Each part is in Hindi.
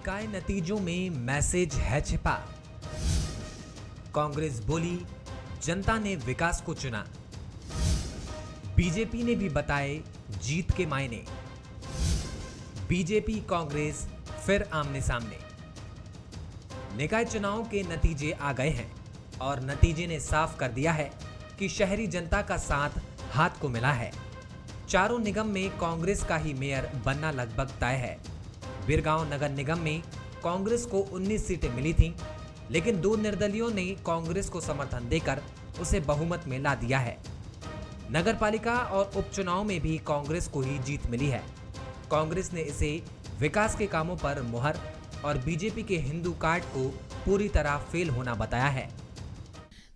निकाय नतीजों में मैसेज है छिपा। कांग्रेस बोली, जनता ने विकास को चुना। बीजेपी ने भी बताए जीत के मायने। बीजेपी कांग्रेस फिर आमने सामने। निकाय चुनाव के नतीजे आ गए हैं और नतीजे ने साफ कर दिया है कि शहरी जनता का साथ हाथ को मिला है। चारों निगम में कांग्रेस का ही मेयर बनना लगभग तय है। बिरगांव नगर निगम में कांग्रेस को 19 सीटें मिली थीं, लेकिन दो निर्दलियों ने कांग्रेस को समर्थन देकर उसे बहुमत में ला दिया है। नगरपालिका और उपचुनाव में भी कांग्रेस को ही जीत मिली है। कांग्रेस ने इसे विकास के कामों पर मुहर और बीजेपी के हिंदू कार्ड को पूरी तरह फेल होना बताया है।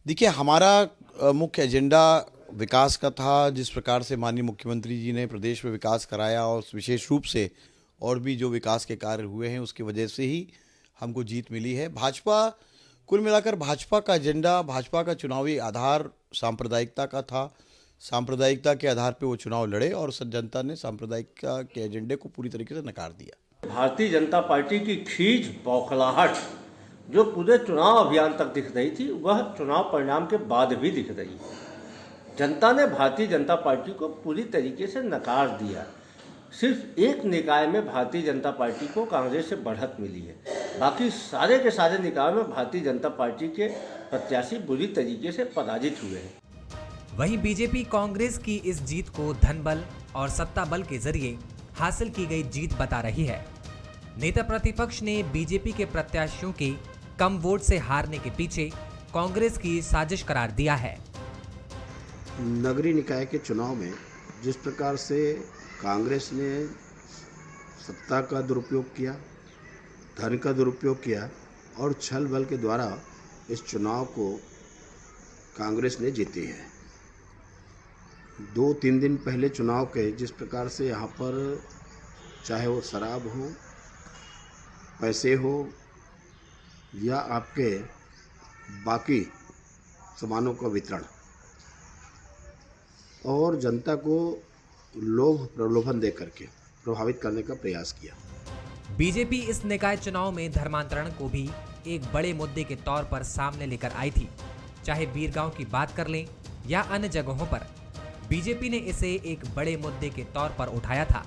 देखिए, हमारा मुख्य एजेंडा विकास का था। जिस प्रकार से माननीय मुख्यमंत्री जी ने प्रदेश में विकास कराया और विशेष रूप से और भी जो विकास के कार्य हुए हैं उसकी वजह से ही हमको जीत मिली है। भाजपा, कुल मिलाकर भाजपा का एजेंडा, भाजपा का चुनावी आधार सांप्रदायिकता का था। सांप्रदायिकता के आधार पर वो चुनाव लड़े और जनता ने सांप्रदायिकता के एजेंडे को पूरी तरीके से नकार दिया। भारतीय जनता पार्टी की खींच, बौखलाहट जो पूरे चुनाव अभियान तक दिख रही थी, वह चुनाव परिणाम के बाद भी दिख रही है। जनता ने भारतीय जनता पार्टी को पूरी तरीके से नकार दिया। सिर्फ एक निकाय में भारतीय जनता पार्टी को कांग्रेस से बढ़त मिली है। बाकी सारे के सारे निकाय में भारतीय जनता पार्टी के प्रत्याशी बुरी तरीके से पराजित हुए हैं। वहीं बीजेपी कांग्रेस की इस जीत को धनबल और सत्ता बल के जरिए हासिल की गई जीत बता रही है। नेता प्रतिपक्ष ने बीजेपी के प्रत्याशियों के कम वोट से हारने के पीछे कांग्रेस की साजिश करार दिया है। नगरीय निकाय के चुनाव में जिस प्रकार से कांग्रेस ने सत्ता का दुरुपयोग किया, धन का दुरुपयोग किया और छल बल के द्वारा इस चुनाव को कांग्रेस ने जीती है। 2-3 दिन पहले चुनाव के जिस प्रकार से यहाँ पर चाहे वो शराब हो, पैसे हो या आपके बाकी सामानों का वितरण और जनता को लोभ प्रलोभन दे करके प्रभावित करने का प्रयास किया। बीजेपी इस निकाय चुनाव में धर्मांतरण को भी एक बड़े मुद्दे के तौर पर सामने लेकर आई थी। चाहे बीरगांव की बात कर लें या अन्य जगहों पर, बीजेपी ने इसे एक बड़े मुद्दे के तौर पर उठाया था।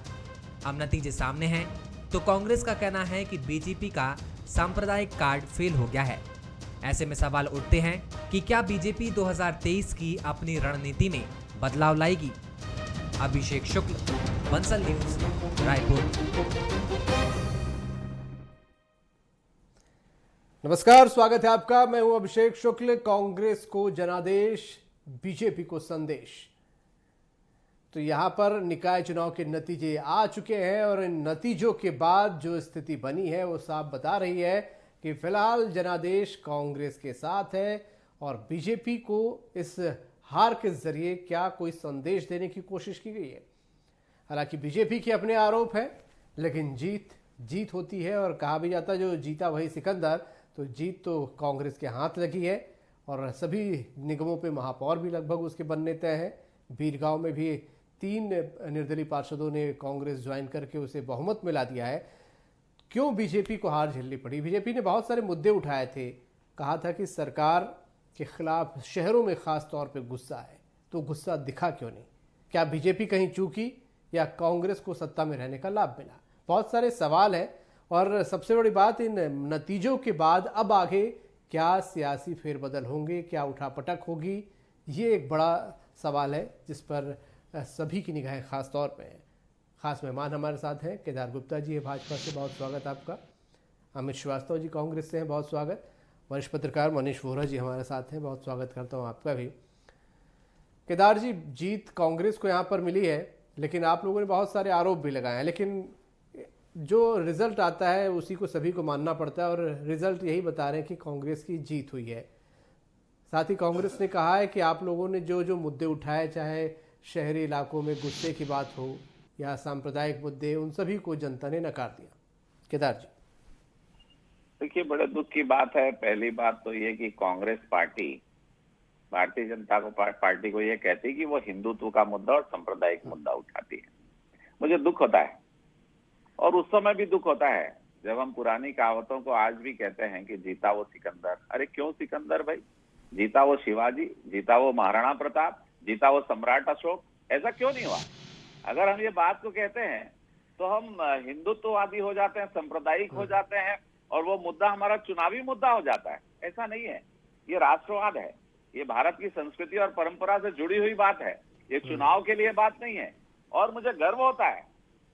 अब नतीजे सामने हैं तो कांग्रेस का कहना है कि बीजेपी का सांप्रदायिक कार्ड फेल हो गया है। ऐसे में सवाल उठते हैं कि क्या बीजेपी 2023 की अपनी रणनीति में बदलाव लाएगी। अभिषेक शुक्ल, बंसल न्यूज, रायपुर। नमस्कार, स्वागत है आपका। मैं हूं अभिषेक शुक्ल। कांग्रेस को जनादेश, बीजेपी को संदेश। तो यहां पर निकाय चुनाव के नतीजे आ चुके हैं और इन नतीजों के बाद जो स्थिति बनी है वो साफ बता रही है कि फिलहाल जनादेश कांग्रेस के साथ है और बीजेपी को इस हार के जरिए क्या कोई संदेश देने की कोशिश की गई है। हालांकि बीजेपी के अपने आरोप हैं, लेकिन जीत होती है और कहा भी जाता है जो जीता वही सिकंदर। तो जीत तो कांग्रेस के हाथ लगी है और सभी निगमों पे महापौर भी लगभग उसके बनने तय हैं। बीरगांव में भी 3 निर्दलीय पार्षदों ने कांग्रेस ज्वाइन करके उसे बहुमत में ला दिया है। क्यों बीजेपी को हार झेलनी पड़ी? बीजेपी ने बहुत सारे मुद्दे उठाए थे। कहा था कि सरकार के खिलाफ शहरों में खास तौर पे गुस्सा है, तो गुस्सा दिखा क्यों नहीं? क्या बीजेपी कहीं चूकी या कांग्रेस को सत्ता में रहने का लाभ मिला? बहुत सारे सवाल हैं और सबसे बड़ी बात, इन नतीजों के बाद अब आगे क्या सियासी फेरबदल होंगे, क्या उठापटक होगी, ये एक बड़ा सवाल है जिस पर सभी की निगाहें खास तौर पे हैं। खास मेहमान हमारे साथ हैं, केदार गुप्ता जी है भाजपा से, बहुत स्वागत आपका। अमित श्रीवास्तव जी कांग्रेस से हैं, बहुत स्वागत। वरिष्ठ पत्रकार मनीष वोरा जी हमारे साथ हैं, बहुत स्वागत करता हूं आपका भी। केदार जी, जीत कांग्रेस को यहां पर मिली है, लेकिन आप लोगों ने बहुत सारे आरोप भी लगाए हैं, लेकिन जो रिजल्ट आता है उसी को सभी को मानना पड़ता है और रिजल्ट यही बता रहे हैं कि कांग्रेस की जीत हुई है। साथ ही कांग्रेस ने कहा है कि आप लोगों ने जो जो मुद्दे उठाए, चाहे शहरी इलाकों में गुस्से की बात हो या सांप्रदायिक मुद्दे, उन सभी को जनता ने नकार दिया। केदार जी, देखिए, बड़े दुख की बात है। पहली बात तो ये कि कांग्रेस पार्टी भारतीय जनता पार्टी को ये कहती है कि वो हिंदुत्व का मुद्दा और सांप्रदायिक मुद्दा उठाती है। मुझे दुख होता है और उस समय भी दुख होता है जब हम पुरानी कहावतों को आज भी कहते हैं कि जीता वो सिकंदर, अरे क्यों सिकंदर भाई? जीता वो शिवाजी, जीता वो महाराणा प्रताप, जीता वो सम्राट अशोक, ऐसा क्यों नहीं हुआ? अगर हम ये बात को कहते हैं तो हम हिंदुत्ववादी हो जाते हैं, सांप्रदायिक हो जाते हैं और वो मुद्दा हमारा चुनावी मुद्दा हो जाता है। ऐसा नहीं है, ये राष्ट्रवाद है, ये भारत की संस्कृति और परंपरा से जुड़ी हुई बात है, ये चुनाव के लिए बात नहीं है। और मुझे गर्व होता है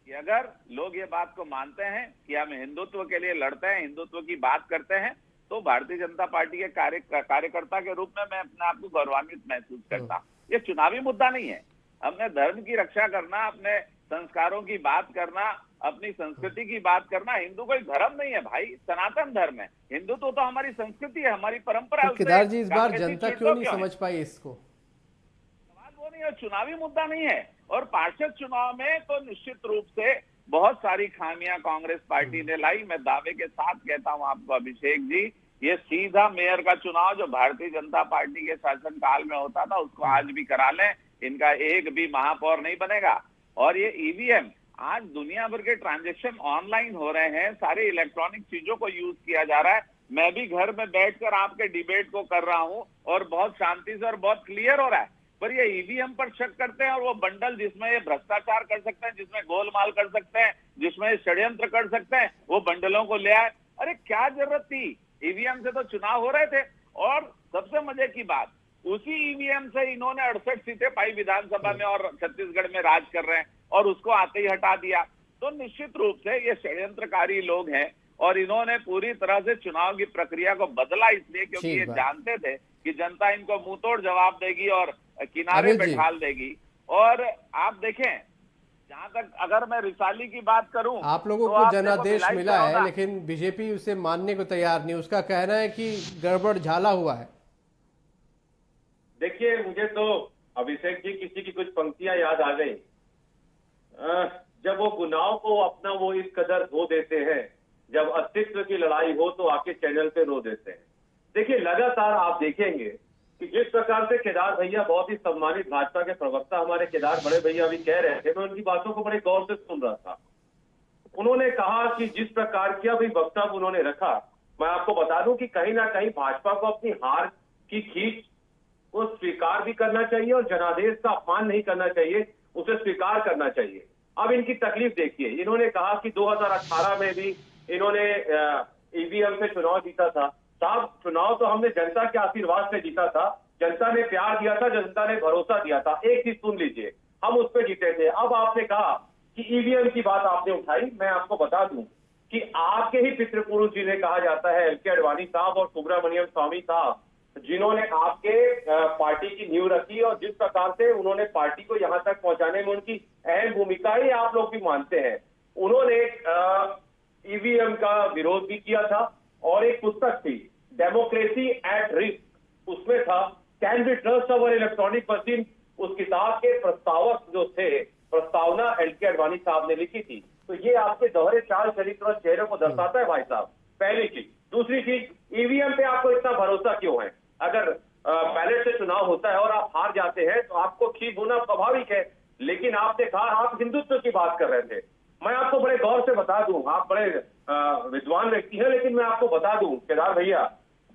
कि अगर लोग ये बात को मानते हैं कि हम हिंदुत्व के लिए लड़ते हैं, हिंदुत्व की बात करते हैं, तो भारतीय जनता पार्टी के कार्यकर्ता के रूप में मैं अपने आप को गौरवान्वित महसूस करता। ये चुनावी मुद्दा नहीं है। हमने धर्म की रक्षा करना, अपने संस्कारों की बात करना, अपनी संस्कृति की बात करना। हिंदू कोई धर्म नहीं है भाई, सनातन धर्म है। हिंदुत्व तो हमारी संस्कृति है, हमारी परंपरा है। तो केदार जी, इस बार जनता क्यों नहीं समझ पाई इसको? सवाल वो नहीं है, चुनावी मुद्दा नहीं है। और पार्षद चुनाव में तो निश्चित रूप से बहुत सारी खामियां कांग्रेस पार्टी ने लाई। मैं दावे के साथ कहता हूं आपको अभिषेक जी, ये सीधा मेयर का चुनाव जो भारतीय जनता पार्टी के शासनकाल में होता था उसको आज भी करा लें, इनका एक भी महापौर नहीं बनेगा। और ये ईवीएम, आज दुनिया भर के ट्रांजैक्शन ऑनलाइन हो रहे हैं, सारे इलेक्ट्रॉनिक चीजों को यूज किया जा रहा है। मैं भी घर में बैठकर आपके डिबेट को कर रहा हूं और बहुत शांति से और बहुत क्लियर हो रहा है। पर ये ईवीएम पर शक करते हैं और वो बंडल जिसमें ये भ्रष्टाचार कर सकते हैं, जिसमें गोलमाल कर सकते हैं, जिसमें षड्यंत्र कर सकते हैं, वो बंडलों को ले आए। अरे क्या जरूरत थी? ईवीएम से तो चुनाव हो रहे थे। और सबसे मजे की बात, उसी ईवीएम से इन्होंने 68 सीटें पाई विधानसभा में और छत्तीसगढ़ में राज कर रहे हैं और उसको आते ही हटा दिया। तो निश्चित रूप से ये षड्यंत्रकारी लोग हैं और इन्होंने पूरी तरह से चुनाव की प्रक्रिया को बदला, इसलिए क्योंकि ये जानते थे कि जनता इनको मुंह तोड़ जवाब देगी और किनारे पे ढाल देगी। और आप देखें, जहां तक अगर मैं रिसाली की बात करूं, आप लोगों को जनादेश मिला है, लेकिन बीजेपी उसे मानने को तैयार नहीं। उसका कहना है कि गड़बड़ झाला हुआ है। देखिए, मुझे तो अभिषेक जी किसी की कुछ पंक्तियां याद आ गई। जब वो गुनाह को अपना वो इस कदर धो देते हैं, जब अस्तित्व की लड़ाई हो तो आके चैनल पे रो देते हैं। देखिए, लगातार आप देखेंगे कि जिस प्रकार से केदार भैया, बहुत ही सम्मानित भाजपा के प्रवक्ता हमारे केदार बड़े भैया अभी कह रहे थे, मैं उनकी बातों को बड़े गौर से सुन रहा था। उन्होंने कहा कि जिस प्रकार की अभी वक्तव्य उन्होंने रखा, मैं आपको बता दूं कि कहीं ना कहीं भाजपा को अपनी हार की खींच को स्वीकार भी करना चाहिए और जनादेश का अपमान नहीं करना चाहिए, उसे स्वीकार करना चाहिए। अब इनकी तकलीफ देखिए, इन्होंने कहा कि 2018 में भी इन्होंने ईवीएम से चुनाव जीता था। साहब, चुनाव तो हमने जनता के आशीर्वाद से जीता था, जनता ने प्यार दिया था, जनता ने भरोसा दिया था। एक चीज सुन लीजिए, हम उस पर जीते थे। अब आपने कहा कि ईवीएम की बात आपने उठाई, मैं आपको बता दूं कि आपके ही पितृपुरुष जी ने कहा जाता है, एल के अडवाणी साहब और सुब्रमण्यम स्वामी साहब, जिन्होंने आपके पार्टी की नींव रखी और जिस प्रकार से उन्होंने पार्टी को यहां तक पहुंचाने में उनकी अहम भूमिका ही आप लोग भी मानते हैं। उन्होंने ईवीएम का विरोध भी किया था और एक पुस्तक थी, डेमोक्रेसी एट रिस्क, उसमें था can we trust our electronic machine. उस किताब के प्रस्तावक जो थे, प्रस्तावना एल के अडवाणी साहब ने लिखी थी। तो ये आपके दोहरे चाल चरित्र और चेहरे को दर्शाता है भाई साहब, पहली चीज। दूसरी चीज, ईवीएम पे आपको इतना भरोसा क्यों है? अगर बैलेट से चुनाव होता है और आप हार जाते हैं तो आपको खींच होना स्वाभाविक है, लेकिन आपने कहा आप हिंदुत्व की बात कर रहे थे। मैं आपको बड़े गौर से बता दूं, आप बड़े विद्वान व्यक्ति हैं, लेकिन मैं आपको बता दूं केदार भैया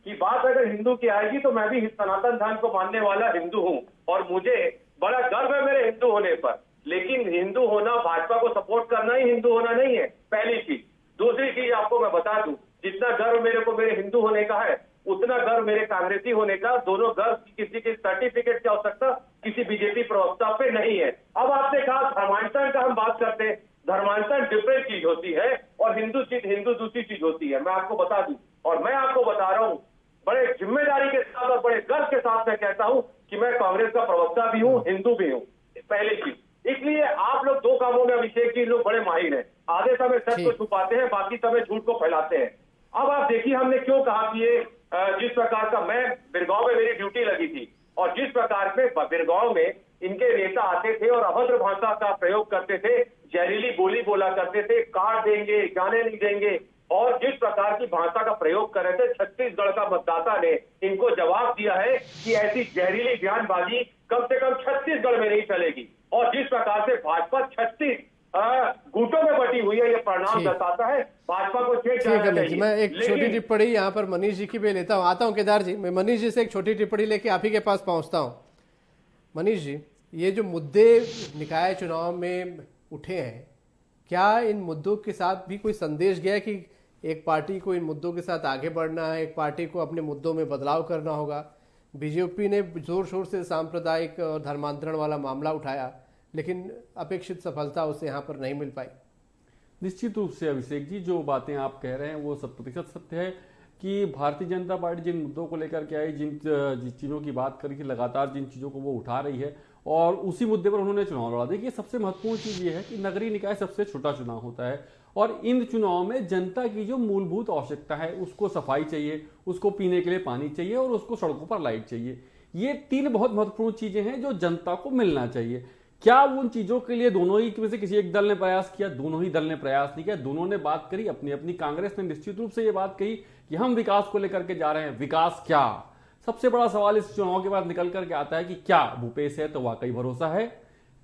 की बात अगर हिंदू की आएगी तो मैं भी सनातन धर्म को मानने वाला हिंदू हूं और मुझे बड़ा गर्व है मेरे हिंदू होने पर। लेकिन हिंदू होना, भाजपा को सपोर्ट करना ही हिंदू होना नहीं है, पहली चीज। दूसरी चीज आपको मैं बता दूं, जितना गर्व मेरे को मेरे हिंदू होने का है, उतना गर्व मेरे कांग्रेसी होने का, दोनों गर्व किसी के सर्टिफिकेट की आवश्यकता किसी बीजेपी प्रवक्ता पे नहीं है। अब आपने कहा धर्मांतरण का हम बात करते हैं, धर्मांतरण डिफरेंट चीज होती है और हिंदू दूसरी चीज होती है, मैं आपको बता दूं। और मैं आपको बता रहा हूं, बड़े जिम्मेदारी के साथ और बड़े गर्व के साथ मैं कहता हूं कि मैं कांग्रेस का प्रवक्ता भी हूं, हिंदू भी हूं, पहली चीज। इसलिए आप लोग दो कामों में, अभिषेक जी, लोग बड़े माहिर हैं। आधे समय सच को छुपाते हैं, बाकी समय झूठ को फैलाते हैं। अब आप देखिए, हमने क्यों कहा कि ये जिस प्रकार का, मैं बिरगांव में मेरी ड्यूटी लगी थी और जिस प्रकार से बिरगांव में इनके नेता आते थे और अभद्र भाषा का प्रयोग करते थे, जहरीली बोली बोला करते थे, काट देंगे, जाने नहीं देंगे, और जिस प्रकार की भाषा का प्रयोग कर रहे थे, छत्तीसगढ़ का मतदाता ने इनको जवाब दिया है कि ऐसी जहरीली बयानबाजी कम से कम छत्तीसगढ़ में नहीं चलेगी। और जिस प्रकार से भाजपा 36 गुटों में बटी हुई है, ये परिणाम ठीक। बताता है। भाजपा को चेक ठीक है जाना मनीष जी, मैं एक चाहिए। छोटी लेकिन टिप्पणी यहाँ पर मनीष जी की भी लेता हूँ, आता हूँ केदार जी, मैं मनीष जी से एक छोटी टिप्पणी लेके आप ही के पास पहुँचता हूँ। मनीष जी, ये जो मुद्दे निकाय चुनाव में उठे हैं, क्या इन मुद्दों के साथ भी कोई संदेश गया कि एक पार्टी को इन मुद्दों के साथ आगे बढ़ना है, एक पार्टी को अपने मुद्दों में बदलाव करना होगा? बीजेपी ने जोर शोर से सांप्रदायिक और धर्मांतरण वाला मामला उठाया, लेकिन अपेक्षित सफलता उसे यहाँ पर नहीं मिल पाई। निश्चित रूप से अभिषेक जी, जो बातें आप कह रहे हैं वो 100% सत्य है कि भारतीय जनता पार्टी जिन मुद्दों को लेकर के आई, जिन चीज़ों की बात करी थी, लगातार जिन चीज़ों को वो उठा रही है और उसी मुद्दे पर उन्होंने चुनाव लड़ा। देखिए, सबसे महत्वपूर्ण चीज़ ये है कि नगरीय निकाय सबसे छोटा चुनाव होता है और इन चुनाव में जनता की जो मूलभूत आवश्यकता है, उसको सफाई चाहिए, उसको पीने के लिए पानी चाहिए और उसको सड़कों पर लाइट चाहिए। ये 3 बहुत महत्वपूर्ण चीज़ें हैं जो जनता को मिलना चाहिए। क्या उन चीजों के लिए दोनों ही में से किसी एक दल ने प्रयास किया? दोनों ही दल ने प्रयास नहीं किया, दोनों ने बात करी अपनी अपनी। कांग्रेस ने निश्चित रूप से ये बात कही कि हम विकास को लेकर के जा रहे हैं। विकास क्या? सबसे बड़ा सवाल इस चुनाव के बाद निकल करके आता है कि क्या भूपेश है तो वाकई भरोसा है?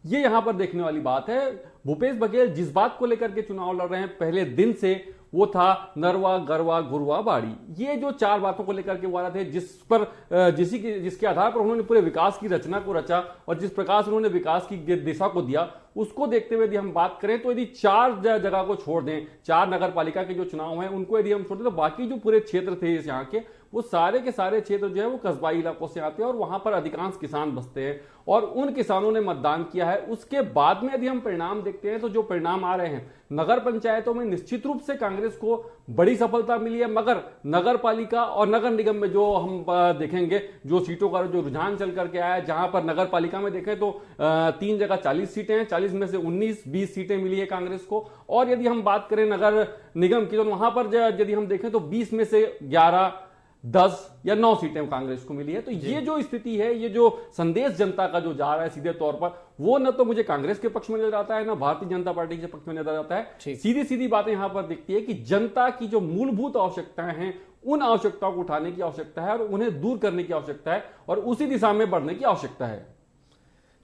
ये यहां पर देखने वाली बात है। भूपेश बघेल जिस बात को लेकर के चुनाव लड़ रहे हैं पहले दिन से, वो था नरवा गरवा गुरवा बाड़ी। ये जो 4 बातों को लेकर के वो आ रहे थे, जिस पर जिसके आधार पर उन्होंने पूरे विकास की रचना को रचा और जिस प्रकार से उन्होंने विकास की दिशा को दिया, उसको देखते हुए यदि हम बात करें तो यदि 4 जगह को छोड़ दें, 4 नगर पालिका के जो चुनाव हैं उनको यदि हम छोड़ दें, तो बाकी जो पूरे क्षेत्र थे इस यहाँ के, वो सारे के सारे क्षेत्र जो है वो कस्बाई इलाकों से आते हैं और वहां पर अधिकांश किसान बसते हैं और उन किसानों ने मतदान किया है। उसके बाद में यदि हम परिणाम देखते हैं तो जो परिणाम आ रहे हैं नगर पंचायतों में, निश्चित रूप से कांग्रेस को बड़ी सफलता मिली है, मगर नगर पालिका और नगर निगम में जो हम देखेंगे, जो सीटों का जो रुझान चल करके आया, जहां पर नगर पालिका में देखें तो 3 जगह 40 सीटें हैं, 40 में से 19-20 सीटें मिली है कांग्रेस को। और यदि हम बात करें नगर निगम की तो वहां पर यदि हम देखें तो 20 में से 11, 10 या 9 सीटें कांग्रेस को मिली है। तो ये जो स्थिति है, ये जो संदेश जनता का जो जा रहा है सीधे तौर पर, वो न तो मुझे कांग्रेस के पक्ष में नजर आता है, ना भारतीय जनता पार्टी के पक्ष में नजर आता है। सीधी सीधी बातें यहां पर दिखती है कि जनता की जो मूलभूत आवश्यकताएं हैं, उन आवश्यकताओं को उठाने की आवश्यकता है और उन्हें दूर करने की आवश्यकता है और उसी दिशा में बढ़ने की आवश्यकता है।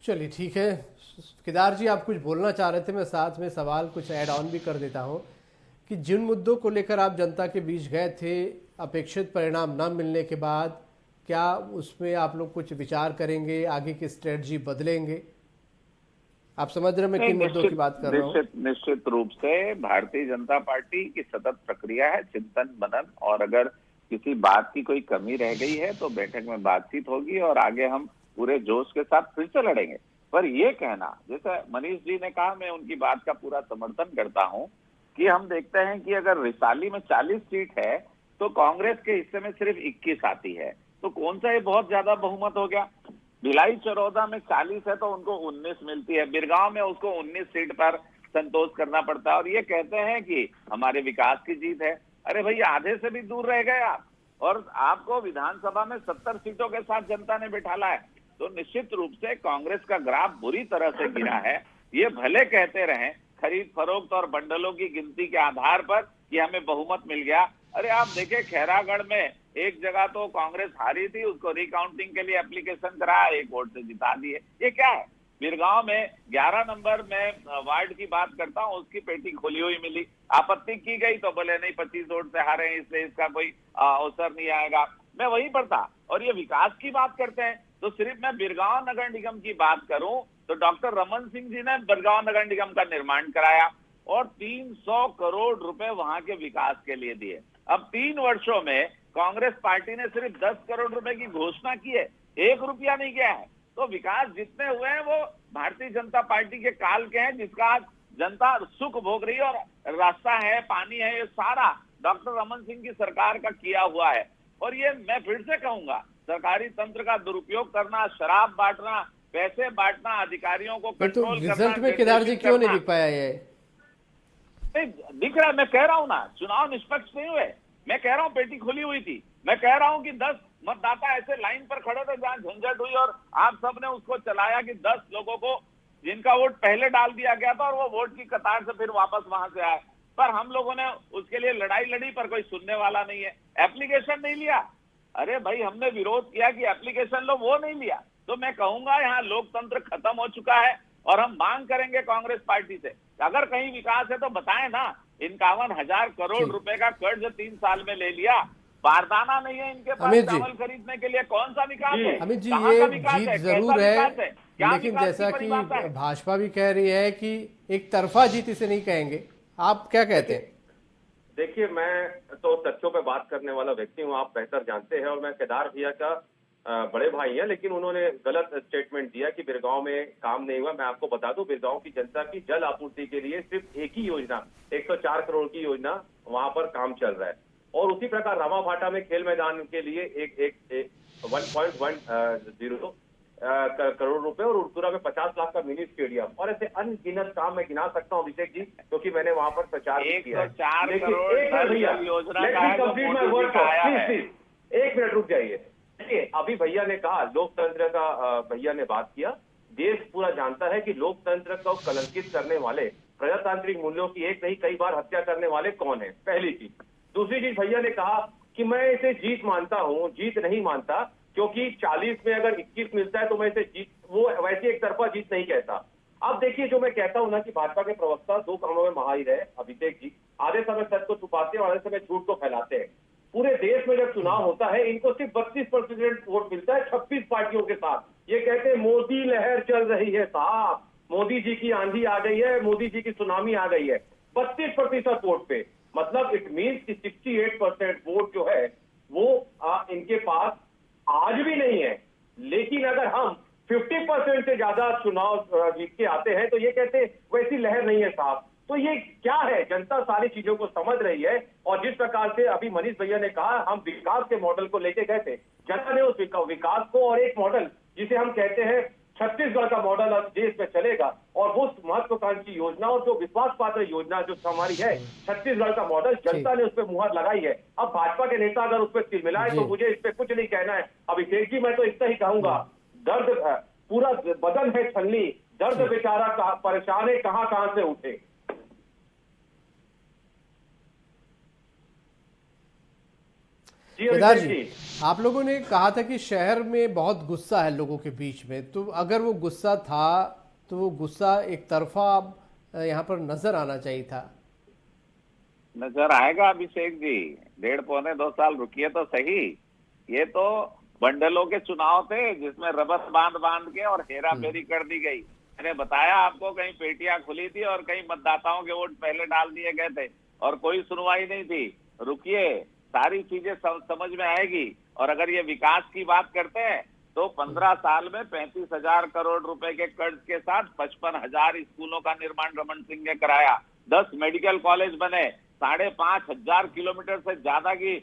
चलिए ठीक है, केदार जी आप कुछ बोलना चाह रहे थे, मैं साथ में सवाल कुछ ऐड ऑन भी कर देता हूं कि जिन मुद्दों को लेकर आप जनता के बीच गए थे, अपेक्षित परिणाम न मिलने के बाद क्या उसमें आप लोग कुछ विचार करेंगे, आगे की स्ट्रेटजी बदलेंगे? आप समझ रहे हैं मैं किन मुद्दों की बात कर रहा हूँ? निश्चित रूप से भारतीय जनता पार्टी की सतत प्रक्रिया है चिंतन मनन, और अगर किसी बात की कोई कमी रह गई है तो बैठक में बातचीत होगी और आगे हम पूरे जोश के साथ फिर से लड़ेंगे। पर ये कहना, जैसे मनीष जी ने कहा, मैं उनकी बात का पूरा समर्थन करता हूं कि हम देखते हैं कि अगर रिसाली में 40 सीट है तो कांग्रेस के हिस्से में सिर्फ 21 आती है, तो कौन सा ये बहुत ज्यादा बहुमत हो गया? भिलाई चरौदा में 40 है तो उनको 19 मिलती है, बिरगांव में उसको 19 सीट पर संतोष करना पड़ता है और ये कहते हैं कि हमारे विकास की जीत है। अरे भाई, आधे से भी दूर रह गए आप, और आपको विधानसभा में 70 सीटों के साथ जनता ने बिठाला है। तो निश्चित रूप से कांग्रेस का ग्राफ बुरी तरह से गिरा है। ये भले कहते रहे खरीद फरोख्त और बंडलों की गिनती के आधार पर कि हमें बहुमत मिल गया। अरे आप देखें, खैरागढ़ में एक जगह तो कांग्रेस हारी थी, उसको रिकाउंटिंग के लिए एप्लीकेशन कराया, 1 वोट से जिता दिए। ये क्या है? बिरगांव में 11 नंबर में वार्ड की बात करता हूँ, उसकी पेटी खोली हुई मिली, आपत्ति की गई तो बोले नहीं 25 वोट से हारे हैं इसलिए इसका कोई अवसर नहीं आएगा। मैं वहीं पर था। और ये विकास की बात करते हैं तो सिर्फ मैं बिरगांव नगर निगम की बात करूं तो डॉक्टर रमन सिंह जी ने बिरगांव नगर निगम का निर्माण कराया और 300 करोड़ रुपए वहां के विकास के लिए दिए। अब 3 वर्षों में कांग्रेस पार्टी ने सिर्फ 10 करोड़ रुपए की घोषणा की है, 1 रुपया नहीं गया है। तो विकास जितने हुए हैं वो भारतीय जनता पार्टी के काल के हैं, जिसका आज जनता सुख भोग रही है। और रास्ता है, पानी है, ये सारा डॉक्टर रमन सिंह की सरकार का किया हुआ है। और ये मैं फिर से कहूंगा, सरकारी तंत्र का दुरुपयोग करना, शराब बांटना, पैसे बांटना, अधिकारियों को कंट्रोल करना, रिजल्ट में केदार जी क्यों नहीं दिख पाया? ये दिख रहा है, मैं कह रहा हूं ना, चुनाव निष्पक्ष नहीं हुए। मैं कह रहा हूं पेटी खुली हुई थी। मैं कह रहा हूं कि 10 मतदाता ऐसे लाइन पर खड़े थे जहां झंझट हुई और आप सबने उसको चलाया कि 10 लोगों को जिनका वोट पहले डाल दिया गया था और वो वोट की कतार से फिर वापस वहां से आए। पर हम लोगों ने उसके लिए लड़ाई लड़ी, पर कोई सुनने वाला नहीं है। एप्लीकेशन नहीं लिया। अरे भाई, हमने विरोध किया कि एप्लीकेशन लो, वो नहीं लिया। तो मैं कहूंगा यहाँ लोकतंत्र खत्म हो चुका है और हम मांग करेंगे कांग्रेस पार्टी से, अगर कहीं विकास है तो बताएं ना। 51,000 करोड़ रुपए का कर्ज 3 साल में ले लिया, बारदाना नहीं है इनके पास अमित जी। चावल खरीदने के लिए। कौन सा विकास है? अमित जी, कहाँ ये का विकास जीत है? जरूर कैसा है, विकास है? क्या लेकिन विकास जैसा की कि परिभाषा है? भाजपा भी कह रही है कि एक तरफा जीत इसे नहीं कहेंगे, आप क्या कहते हैं? देखिए, मैं तो तथ्यों पे बात करने वाला व्यक्ति हूँ, आप बेहतर जानते हैं। और मैं केदार भैया का बड़े भाई हैं, लेकिन उन्होंने गलत स्टेटमेंट दिया कि बिरगांव में काम नहीं हुआ। मैं आपको बता दूं, बिरगांव की जनता की जल आपूर्ति के लिए सिर्फ एक ही योजना, 104 करोड़ की योजना वहां पर काम चल रहा है। और उसी प्रकार रामाभाटा में खेल मैदान के लिए एक 1.10 करोड़ रुपए, और उड़तुरा में 50 लाख का मिनी स्टेडियम, और ऐसे अनगिनत काम मैं गिना सकता हूँ अभिषेक जी, क्योंकि मैंने वहां पर प्रचार भी किया है। 104 लेकिन करोड़ एक मिनट भैया, योजना let का me है जो complete my मोदी word, जी का आया please, है। please, एक मिनट रुक जाइए। देखिए, अभी भैया ने कहा लोकतंत्र का, भैया ने बात किया। देश पूरा जानता है कि लोकतंत्र को कलंकित करने वाले, प्रजातांत्रिक मूल्यों की एक नहीं कई बार हत्या करने वाले कौन है, पहली चीज। दूसरी चीज, भैया ने कहा कि मैं इसे जीत मानता हूं, जीत नहीं मानता, क्योंकि 40 में अगर 21 मिलता है तो मैं इसे जीत, वो वैसे एक तरफा जीत नहीं कहता। अब देखिए, जो मैं कहता हूं ना कि भाजपा के प्रवक्ता 2 कामों में माहिर है अभिषेक जी। आधे समय सच को छुपाते हैं और आधे समय झूठ को फैलाते हैं। पूरे देश में जब चुनाव होता है, इनको सिर्फ 32% वोट मिलता है 26 पार्टियों के साथ। ये कहते हैं मोदी लहर चल रही है साहब, मोदी जी की आंधी आ गई है, मोदी जी की सुनामी आ गई है 32% वोट पे। मतलब इट मीन्स कि 68% वोट जो है वो इनके पास आज भी नहीं है। लेकिन अगर हम 50% से ज्यादा चुनाव जीत के आते हैं तो ये कहते हैं वैसी लहर नहीं है साहब। तो ये क्या है, जनता सारी चीजों को समझ रही है। और जिस प्रकार से अभी मनीष भैया ने कहा, हम विकास के मॉडल को लेके गए थे, जनता ने उस विकास को, और एक मॉडल जिसे हम कहते हैं छत्तीसगढ़ का मॉडल अब देश में चलेगा, और वो महत्वाकांक्षी योजना और जो विश्वास पात्र योजना जो हमारी है छत्तीसगढ़ का मॉडल, जनता ने उस पर मुहर लगाई है। अब भाजपा के नेता अगर उस पर तिलमिलाए तो मुझे इस पर कुछ नहीं कहना है अभिषेक जी। मैं तो इतना ही कहूंगा, दर्द पूरा बदन है छलनी, दर्द बेचारा परेशान है, कहां से उठे। केदार जी, आप लोगों ने कहा था कि शहर में बहुत गुस्सा है लोगों के बीच में, तो अगर वो गुस्सा था तो वो गुस्सा एक तरफा यहाँ पर नजर आना चाहिए था। नजर आएगा अभिषेक जी, 1.5-2 साल रुकिए तो सही। ये तो बंडलों के चुनाव थे जिसमें रबर बांध के और हेरा फेरी कर दी गई। मैंने बताया आपको, कहीं पेटियां खुली थी और कहीं मतदाताओं के वोट पहले डाल दिए गए थे और कोई सुनवाई नहीं थी। रुकिए, सारी चीजें समझ में आएगी। और अगर ये विकास की बात करते हैं तो 15 साल में 35,000 करोड़ रुपए के कर्ज के साथ 55,000 स्कूलों का निर्माण रमन सिंह ने कराया, 10 मेडिकल कॉलेज बने, 5,500 किलोमीटर से ज्यादा की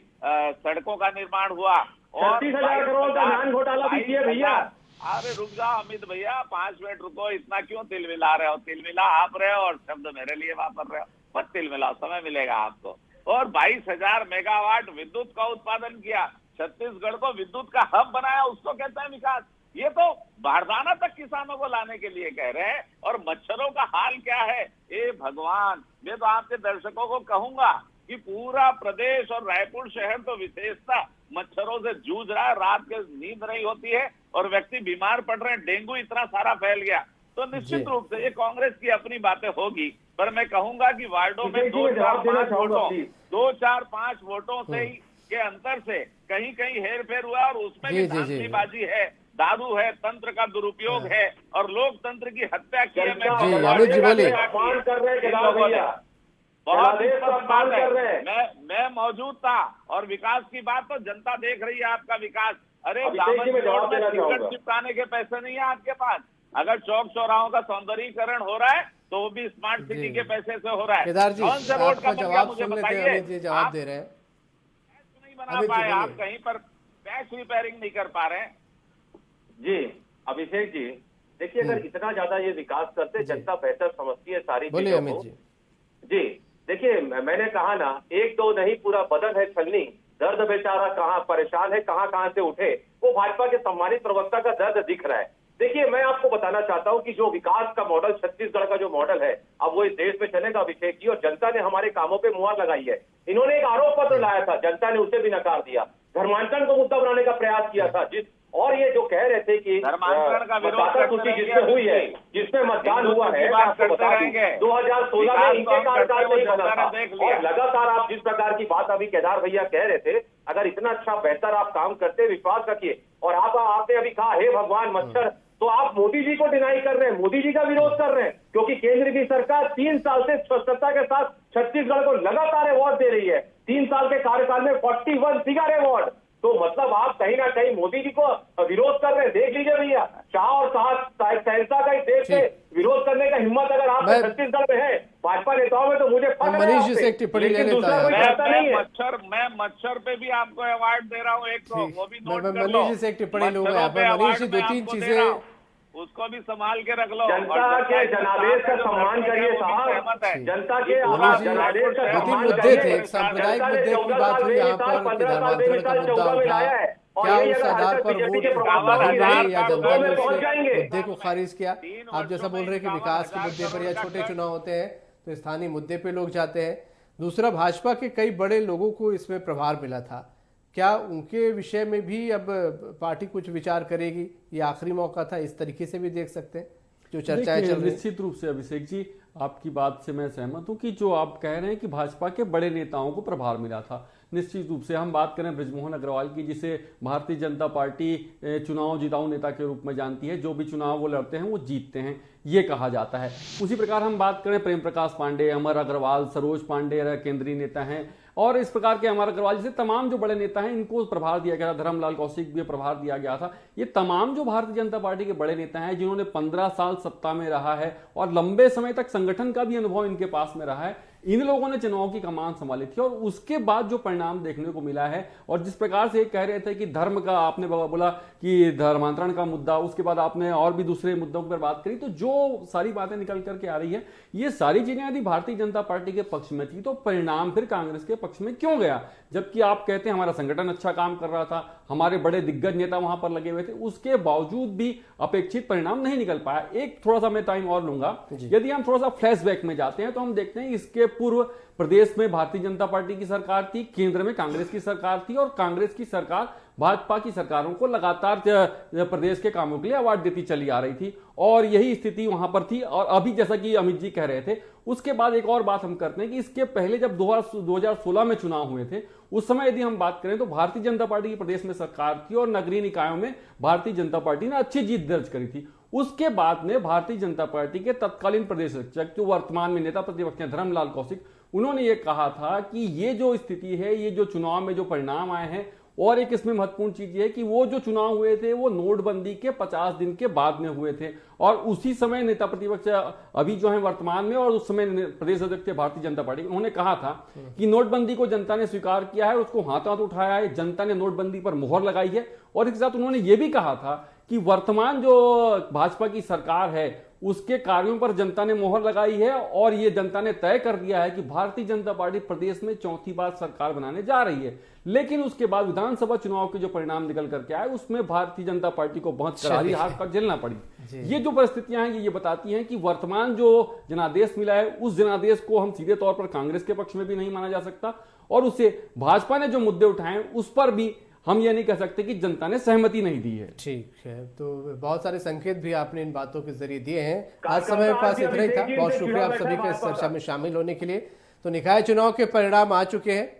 सड़कों का निर्माण हुआ, और 30,000 करोड़ का धान घोटाला भी किया भैया। अरे रुक जाओ अमित भैया, 5 मिनट रुको, इतना क्यों तिलमिला रहे हो? तिलमिला आप रहे हो और शब्द मेरे लिए वापर रहे हो। मत तिलमिलाओ, समय मिलेगा आपको। और 22,000 मेगावाट विद्युत का उत्पादन किया, छत्तीसगढ़ को विद्युत का हब बनाया, उसको कहते हैं विकास। ये तो बारदाना तक किसानों को लाने के लिए कह रहे हैं। और मच्छरों का हाल क्या है, ए भगवान। मैं तो आपके दर्शकों को कहूंगा कि पूरा प्रदेश और रायपुर शहर तो विशेषता मच्छरों से जूझ रहा है। रात के नींद नहीं होती है और व्यक्ति बीमार पड़ रहे हैं, डेंगू इतना सारा फैल गया। तो निश्चित रूप से ये कांग्रेस की अपनी बातें होगी, पर मैं कहूंगा कि वार्डों में 2-4-5 वोटों से ही के अंतर से कहीं कहीं हेर फेर हुआ, और उसमें भी धांधलीबाजी है, दारू है, तंत्र का दुरुपयोग है और लोकतंत्र की हत्या की है। मैं मौजूद था और विकास की बात तो जनता देख रही है, आपका विकास। अरे दामन रोड में टिकट चिपकाने के पैसे नहीं है आपके पास। अगर चौक चौराहों का सौंदर्यीकरण हो रहा है तो वो भी स्मार्ट सिटी के पैसे से हो रहा है। केदार जी, कौन से रोड का जवाब मुझे सुन लेते बताइए। हैं, अमित जवाब दे रहे हैं। नहीं बना पाए आप, कहीं पर पैच रिपेयरिंग नहीं कर पा रहे हैं। जी अभिषेक जी, देखिए, अगर इतना ज्यादा ये विकास करते, जनता बेहतर समझती है सारी चीजों को। जी देखिए, मैंने कहा ना, 1-2 नहीं, पूरा बदन है छलनी, दर्द बेचारा कहाँ परेशान है, कहाँ से उठे। वो भाजपा के सम्मानित प्रवक्ता का दर्द दिख रहा है। देखिए, मैं आपको बताना चाहता हूं कि जो विकास का मॉडल, छत्तीसगढ़ का जो मॉडल है, अब वो इस देश में चलेगा अभिषेक जी। और जनता ने हमारे कामों पे मुहर लगाई है। इन्होंने एक आरोप पत्र लाया था, जनता ने उसे भी नकार दिया। धर्मांतरण को मुद्दा बनाने का प्रयास किया था, और ये जो कह रहे थे कि धर्मांतरण का विरोध मतदाता सूची जिसमें हुई है, जिसमें मतदान हुआ है, मैं आपको बता दूं 2016 में इनके कार्यकाल में ही बना था। और लगातार आप जिस प्रकार की बात अभी केदार भैया कह रहे थे, अगर इतना अच्छा बेहतर आप काम करते, विश्वास रखिए। और आपने अभी कहा हे भगवान मच्छर, तो आप मोदी जी को डिनाई कर रहे हैं, मोदी जी का विरोध कर रहे हैं, क्योंकि केंद्र की सरकार 3 साल से सत्ता के साथ छत्तीसगढ़ को लगातार अवार्ड दे रही है। 3 साल के कार्यकाल में 41 फिगर अवार्ड। तो मतलब आप कहीं ना कहीं मोदी जी को विरोध कर रहे हैं। देख लीजिए भैया, शाह और सहसा का देश से विरोध करने का हिम्मत अगर आप छत्तीसगढ़ में है भाजपा नेताओं में, तो मुझे मनीष जी से एक टिप्पणी ले लेता है। मैं मच्छर पे भी आपको अवार्ड दे रहा हूँ, एक तो वो भी नोट कर लो। मनीष जी से एक टिप्पणी लूंगा। मनीष जी 2-3 चीजें उसको भी संभाल के रख लो। जनता के जनादेश का सम्मान करिए साहब, जनता के जनादेश का सम्मान मुद्दे थे, सांप्रदायिक मुद्दे की बात हुई यहाँ पर कि धर्मांतरण का मुद्दा उठा, क्या उस आधार पर वोट बढ़ाने या जनता ने उस मुद्दे को खारिज किया? आप जैसा बोल रहे हैं कि विकास के मुद्दे पर या छोटे चुनाव होते हैं तो स्थानीय मुद्दे पे लोग जाते हैं। दूसरा, भाजपा के कई बड़े लोगों को इसमें प्रभार मिला था, क्या उनके विषय में भी अब पार्टी कुछ विचार करेगी? ये आखिरी मौका था, इस तरीके से भी देख सकते हैं जो चर्चाएं चल रही। निश्चित रूप से अभिषेक जी, आपकी बात से मैं सहमत हूं कि जो आप कह रहे हैं कि भाजपा के बड़े नेताओं को प्रभार मिला था, निश्चित रूप से हम बात करें बृजमोहन अग्रवाल की, जिसे भारतीय जनता पार्टी चुनाव जिताऊ नेता के रूप में जानती है, जो भी चुनाव वो लड़ते हैं वो जीतते हैं, ये कहा जाता है। उसी प्रकार हम बात करें प्रेम प्रकाश पांडे, अमर अग्रवाल, सरोज पांडे केंद्रीय नेता हैं, और इस प्रकार के अमर अग्रवाल जैसे तमाम जो बड़े नेता हैं इनको प्रभार दिया गया था। धर्मलाल कौशिक भी प्रभार दिया गया था। ये तमाम जो भारतीय जनता पार्टी के बड़े नेता हैं जिन्होंने 15 साल सत्ता में रहा है और लंबे समय तक संगठन का भी अनुभव इनके पास में रहा है, इन लोगों ने चुनाव की कमान संभाली थी। और उसके बाद जो परिणाम देखने को मिला है, और जिस प्रकार से कह रहे थे कि धर्म का आपने बोला कि धर्मांतरण का मुद्दा, उसके बाद आपने और भी दूसरे मुद्दों पर बात करी, तो जो सारी बातें निकल करके आ रही है, ये सारी चीजें यदि भारतीय जनता पार्टी के पक्ष में थी तो परिणाम फिर कांग्रेस के पक्ष में क्यों गया? जबकि आप कहते हैं हमारा संगठन अच्छा काम कर रहा था, हमारे बड़े दिग्गज नेता वहां पर लगे हुए थे, उसके बावजूद भी अपेक्षित परिणाम नहीं निकल पाया। एक थोड़ा सा मैं टाइम और लूंगा, यदि हम थोड़ा सा फ्लैशबैक में जाते हैं तो हम देखते हैं इसके पूर्व प्रदेश में भारतीय जनता पार्टी की सरकार थी, केंद्र में कांग्रेस की सरकार थी, और कांग्रेस की सरकार भाजपा की सरकारों को लगातार प्रदेश के कामों के लिए अवार्ड देती चली आ रही थी, और यही स्थिति वहां पर थी। और अभी जैसा कि अमित जी कह रहे थे, उसके बाद एक और बात हम करते हैं कि इसके पहले जब 2016 में चुनाव हुए थे, उस समय यदि हम बात करें तो भारतीय जनता पार्टी की प्रदेश में सरकार थी और नगरीय निकायों में भारतीय जनता पार्टी ने अच्छी जीत दर्ज करी थी। उसके बाद में भारतीय जनता पार्टी के तत्कालीन प्रदेश अध्यक्ष, जो वर्तमान में नेता प्रतिपक्ष हैं, धर्मलाल कौशिक, उन्होंने ये कहा था कि ये जो स्थिति है, ये जो चुनाव में जो परिणाम आए हैं, और एक इसमें महत्वपूर्ण चीज ये है कि वो जो चुनाव हुए थे वो नोटबंदी के 50 दिन के बाद में हुए थे, और उसी समय नेता प्रतिपक्ष अभी जो है वर्तमान में और उस समय प्रदेश अध्यक्ष थे भारतीय जनता पार्टी, उन्होंने कहा था कि नोटबंदी को जनता ने स्वीकार किया है, उसको हाथ हाथ उठाया है, जनता ने नोटबंदी पर मुहर लगाई है। और इसके साथ उन्होंने ये भी कहा था कि वर्तमान जो भाजपा की सरकार है उसके कार्यों पर जनता ने मोहर लगाई है, और ये जनता ने तय कर दिया है कि भारतीय जनता पार्टी प्रदेश में चौथी बार सरकार बनाने जा रही है। लेकिन उसके बाद विधानसभा चुनाव के जो परिणाम निकल करके आए, उसमें भारतीय जनता पार्टी को बहुत करारी हार का झेलना पड़ी। ये जो परिस्थितियां हैं ये बताती हैं कि वर्तमान जो जनादेश मिला है, उस जनादेश को हम सीधे तौर पर कांग्रेस के पक्ष में भी नहीं माना जा सकता, और उसे भाजपा ने जो मुद्दे उठाए उस पर भी हम ये नहीं कह सकते कि जनता ने सहमति नहीं दी है। ठीक है, तो बहुत सारे संकेत भी आपने इन बातों के जरिए दिए हैं। आज समय पास इतना ही था। बहुत शुक्रिया आप सभी के इस चर्चा में शामिल होने के लिए। तो निकाय चुनाव के परिणाम आ चुके हैं,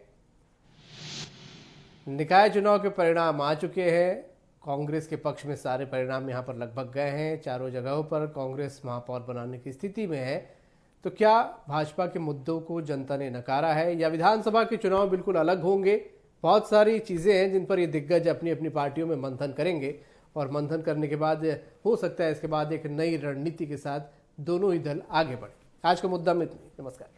निकाय चुनाव के परिणाम आ चुके हैं। कांग्रेस के पक्ष में सारे परिणाम यहाँ पर लगभग गए हैं। चारों जगहों पर कांग्रेस महापौर बनाने की स्थिति में है। तो क्या भाजपा के मुद्दों को जनता ने नकारा है, या विधानसभा के चुनाव बिल्कुल अलग होंगे? बहुत सारी चीज़ें हैं जिन पर ये दिग्गज अपनी अपनी पार्टियों में मंथन करेंगे, और मंथन करने के बाद हो सकता है इसके बाद एक नई रणनीति के साथ दोनों ही दल आगे बढ़े। आज का मुद्दा में इतना ही। नमस्कार।